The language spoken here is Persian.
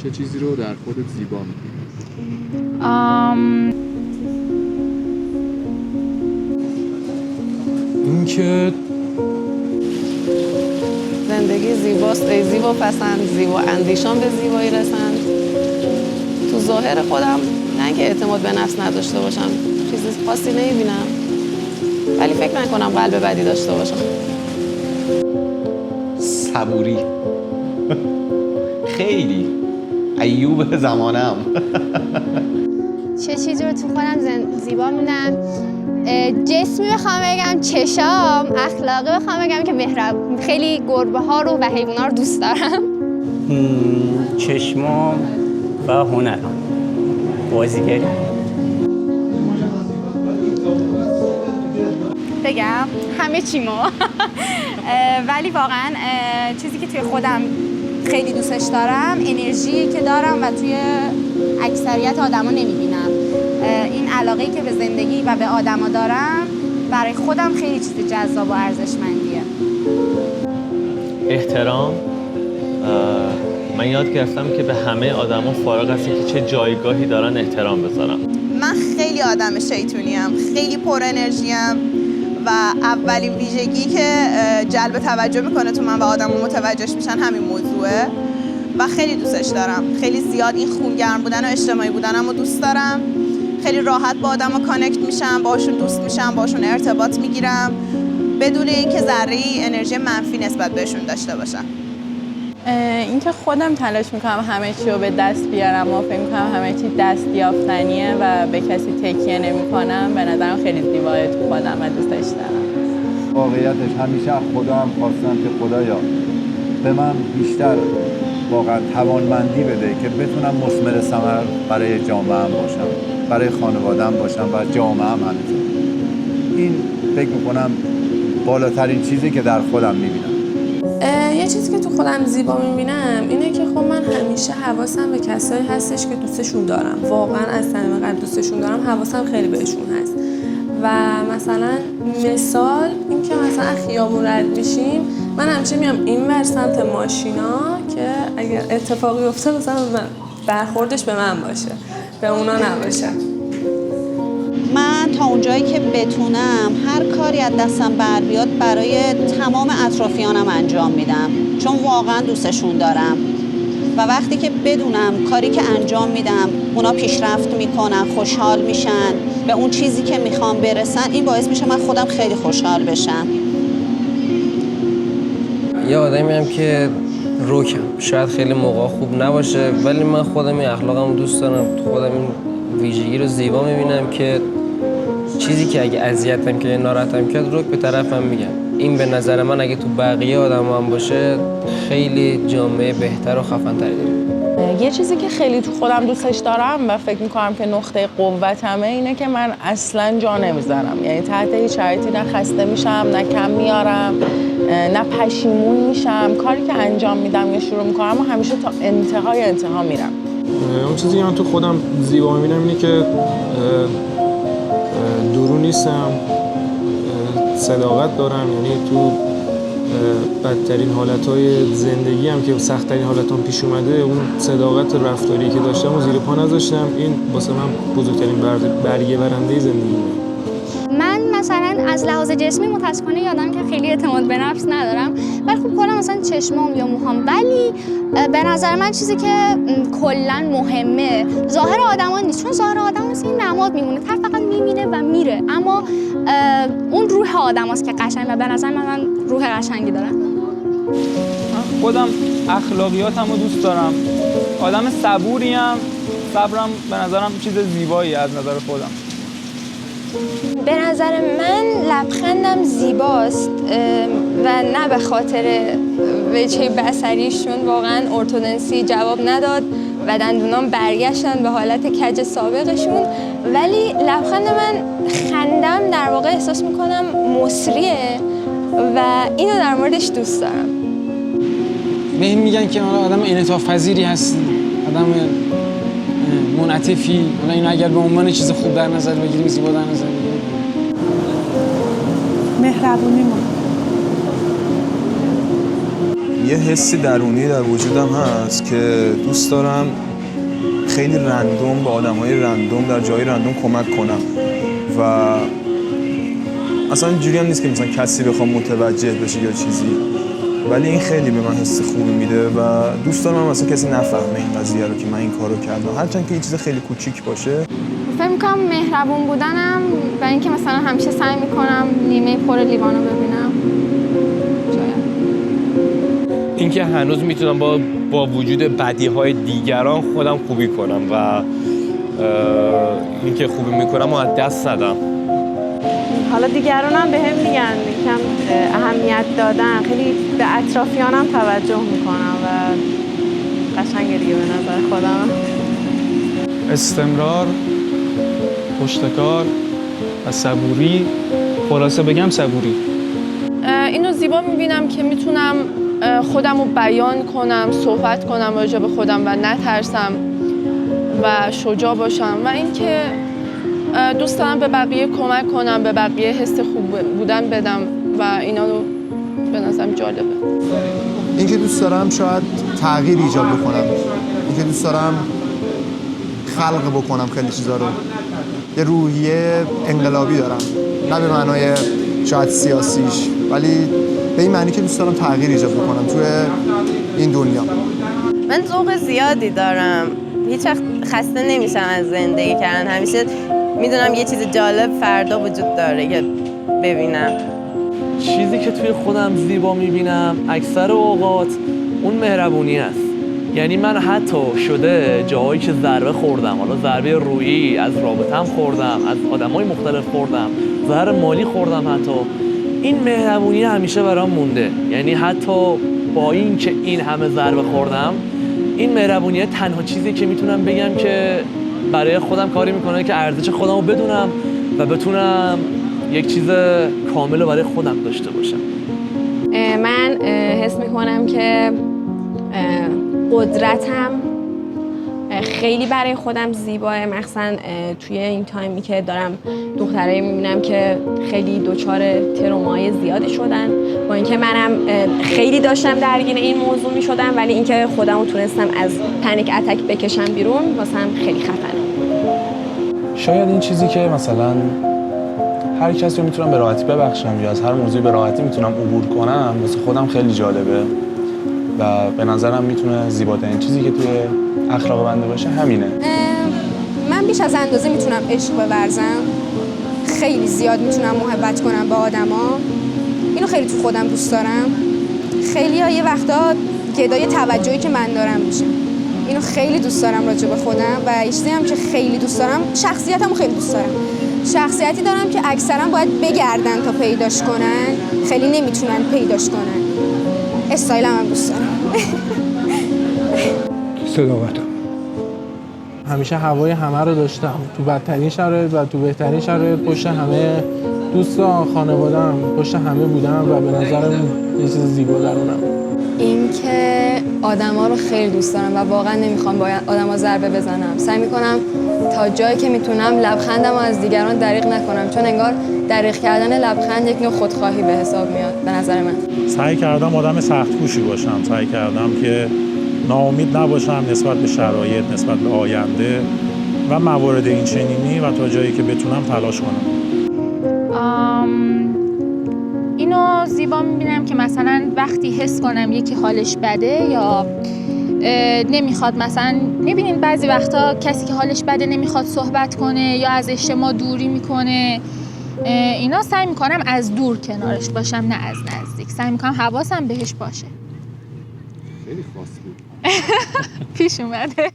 چه چیزی رو در خودت زیبا می‌بینی؟ اینکه زندگی زیباست، ای زیبا پسند، زیبا اندیشان به زیبایی رسند. تو ظاهر خودم نه اینکه اعتماد به نفس نداشته باشم، چیز خاصی نمیبینم، ولی فکر نکنم قلب بدی داشته باشم. صبوری خیلی ایوب زمانم. چه چیزی رو تو خودم زیبا می‌بینم؟ جسمی بخوام بگم چشام، اخلاقی بخوام بگم که خیلی گربه ها رو و حیونا رو دوست دارم. چشمام و هنرم، بازیگری. بگم همه چیمو ولی واقعا چیزی که توی خودم خیلی دوستش دارم انرژی که دارم و توی اکثریت آدما نمیبینم. این علاقه‌ای که به زندگی و به آدما دارم برای خودم خیلی چیز جذاب و ارزشمندیه. احترام. من یاد گرفتم که به همه آدما فارغ از اینکه چه جایگاهی دارن احترام بذارم. من خیلی آدم شیطونیم، خیلی پر انرژیم و اولین ویژگی که جلب توجه میکنه تو من و آدمو متوجهش میشن همین موضوعه و خیلی دوستش دارم. خیلی زیاد این خونگرم بودن و اجتماعی بودنم رو دوست دارم. خیلی راحت با آدما کانکت میشم، باشون دوست میشم، باشون ارتباط میگیرم بدون اینکه ذره‌ای انرژی منفی نسبت بهشون داشته باشم. اینکه خودم تلاش میکنم همه چی رو به دست بیارم و فکر میکنم همه چی دست یافتنیه و به کسی تکیه نمیکنم، به نظرم خیلی زیباه تو خودم و دوستش دارم. واقعیتش همیشه از خدا هم خواستم که خدایا به من بیشتر واقعا توانمندی بده که بتونم مثمر ثمر برای جامعه‌ام باشم، برای خانواده‌ام باشم و جامعه‌ام همینطور. این فکر میکنم بالاترین چیزی که در خودم میبینم. یه چیزی که تو خودم زیبا میبینم اینه که خب من همیشه حواسم به کسایی هستش که دوستشون دارم، واقعا از صمیم قلب دوستشون دارم، حواسم خیلی بهشون هست و مثلا مثال این که مثلا خیابون رد میشیم من همیشه میام این ور سمت ماشینا که اگر اتفاقی افتاد مثلا برخوردش به من باشه، به اونا نباشه. من تا اونجایی که بتونم هر کاری از دستم بر بیاد برای تمام اطرافیانم انجام میدم، چون واقعا دوستشون دارم و وقتی که بدونم کاری که انجام میدم اونا پیشرفت میکنن، خوشحال میشن، به اون چیزی که میخوام برسن، این باعث میشه من خودم خیلی خوشحال بشم. یه آدمی هم که روکم، شاید خیلی موقع خوب نباشه ولی من خودم این اخلاقم دوست دارم، خودم این ویژگی رو زیبا میبینم که چیزی که اگه اذیتم که ناراحتم کرد روک به طرفم میگم. این به نظر من اگه تو بقیه آدم هم باشه خیلی جامعه بهتر و خفن‌تری داریم. یه چیزی که خیلی تو خودم دوستش دارم و فکر میکنم که نقطه قوتمه اینه که من اصلا جا نمیذارم، یعنی تحت هیچ شرایطی نه خسته میشم نه کم میارم نه پشیمون میشم. کاری که انجام میدم یا شروع میکنم و همیشه تا انتها میرم. اون چیزی که من تو خودم زیبا میبینم اینه که درو نیستم، صداقت دارم، یعنی تو بدترین حالتهای زندگی هم که سخت‌ترین حالتام پیش اومده اون صداقت رفتاری که داشتم و زیر پا نذاشتم. این واسه من بزرگترین برگه برنده زندگیه. من مثلا از لحاظ جسمی متاسفانه یادم که خیلی اعتماد به نفس ندارم، ولی خب کلا مثلا چشمام یا موهام، ولی به نظر من چیزی که کلا مهمه ظاهر آدما نیست، چون ظاهر آدم مثل این نماد میمونه، طرف فقط میبینه و میره، اما اون روح آدماست که قشنگ و به نظر من روح قشنگی دارم. خودم اخلاقیاتم رو دوست دارم، آدم صبوریم، صبرم به نظرم چیز زیبایی از نظر خودم. به نظر من لبخندم زیباست و نه به خاطر وجه بصریشون، واقعا ارتودنسی جواب نداد و دندونام برگشتن به حالت کج سابقشون، ولی لبخند من خندم در واقع احساس میکنم مصریه و اینو در موردش دوست دارم. بهم میگن که آدم انعطاف پذیری هستی، آدم منعطفی، حالا اینو اگر به عنوان چیز خوب در نظر بگیریم، زیبا در نظر بگیریم. مهربونی ما یه حسی درونی در وجودم هست که دوست دارم خیلی رندوم با آدم‌های رندوم در جای رندوم کمک کنم و اصلا اینجوری هم نیست که مثلا کسی بخوام متوجه بشه یا چیزی، ولی این خیلی به من حس خوبی میده و دوست دارم مثلا کسی نفهمه این قضیه رو که من این کارو کردم، هرچند که یه چیز خیلی کوچیک باشه. فکر می‌کنم مهربون بودنم و اینکه مثلا همیشه سعی می‌کنم نیمه پر لیوانو ببینم. اینکه هنوز میتونم با وجود بدیهای دیگران خودم خوبی کنم و اینکه خوبی میکنم و از دست ندم. حالا دیگرانم بهم میگن یکم اهمیت دادن، خیلی به اطرافیانم توجه میکنم و قشنگه دیگه به نظر خودم. استمرار، پشتکار و صبوری. خلاصه بگم صبوری. اینو زیبا میبینم که میتونم خودم رو بیان کنم، صحبت کنم راجع به خودم و نترسم و شجاع باشم و اینکه دوست دارم به بقیه کمک کنم، به بقیه حس خوب بودن بدم و اینا رو به نظرم جالبه. اینکه دوست دارم شاید تغییر ایجاد بکنم، اینکه دوست دارم خلق بکنم خیلی چیزا رو. یه روحیه انقلابی دارم، نه به معنای شاید سیاسیش، ولی به این معنی که دوست دارم تغییر ایجاد بکنم توی این دنیا. من ذوق زیادی دارم، هیچ وقت خسته نمیشم از زندگی کردن، همیشه میدونم یه چیز جالب فردا وجود داره که ببینم. چیزی که توی خودم زیبا میبینم اکثر اوقات اون مهربونی است. یعنی من حتی شده جاهایی که ضربه خوردم، حالا ضربه روحی از رابطه‌ام خوردم، از آدمای مختلف خوردم، ضرر مالی خوردم، حتی این مهربونی همیشه برام مونده. یعنی حتی با این که این همه ضربه خوردم، این مهربونیه تنها چیزی که میتونم بگم که برای خودم کاری میکنه که ارزش خودم رو بدونم و بتونم یک چیز کامل رو برای خودم داشته باشم. من حس میکنم که قدرتم خیلی برای خودم زیباه، مخصوصا توی این تایمی که دارم دخترایی میبینم که خیلی دچار ترومای زیادی شدن، با اینکه منم خیلی داشتم درگیر این موضوع میشدم، ولی اینکه خودم رو تونستم از پنیک اتک بکشم بیرون واسم خیلی خفنه. شاید این چیزی که مثلا هر کسی رو میتونم به راحتی ببخشم یا از هر موضوعی به راحتی میتونم عبور کنم، واسه خودم خیلی جالبه و به نظرم میتونه زیباترین چیزی که توی اخلاق بنده باشه همینه. من بیش از اندازه میتونم عشق بورزم، خیلی زیاد میتونم محبت کنم با آدما، اینو خیلی تو خودم دوست دارم. خیلی ها یه وقتا گدای توجهی که من دارم میشه، اینو خیلی دوست دارم راجع به خودم و چیزی هم که خیلی دوست دارم شخصیتمو خیلی دوست دارم. شخصیتی دارم که اکثرا باید بگردن تا پیداش کنن، خیلی نمیتونن پیداش کنن. استایلم هم دوست دارم. صداقتم. همیشه هوای همه رو داشتم، تو بدترین شرایط و تو بهترین شرایط پشت همه دوستان، خانواده‌ام، پشت همه بودم و به نظرم یه چیز زیبا درونم. اینکه آدما رو خیلی دوست دارم و واقعا نمیخوام با آدما ضربه بزنم. سعی میکنم تا جایی که میتونم لبخندم رو از دیگران دریغ نکنم، چون انگار دریغ کردن لبخند یک نوع خودخواهی به حساب میاد به نظر من. سعی کردم آدم سخت‌کوشی باشم، سعی کردم که ناامید نباشم نسبت به شرایط، نسبت به آینده و موارد این چنینی و تا جایی که بتونم تلاش کنم. اینو زیبا میبینم که مثلا وقتی حس کنم یکی حالش بده یا نمیخواد، مثلا میبینین بعضی وقتا کسی که حالش بده نمیخواد صحبت کنه یا از اجتماع دوری میکنه، اینا سعی میکنم از دور کنارش باشم نه از نزدیک، سعی میکنم حواسم بهش باشه. خیلی خاص بود. پیش اومده.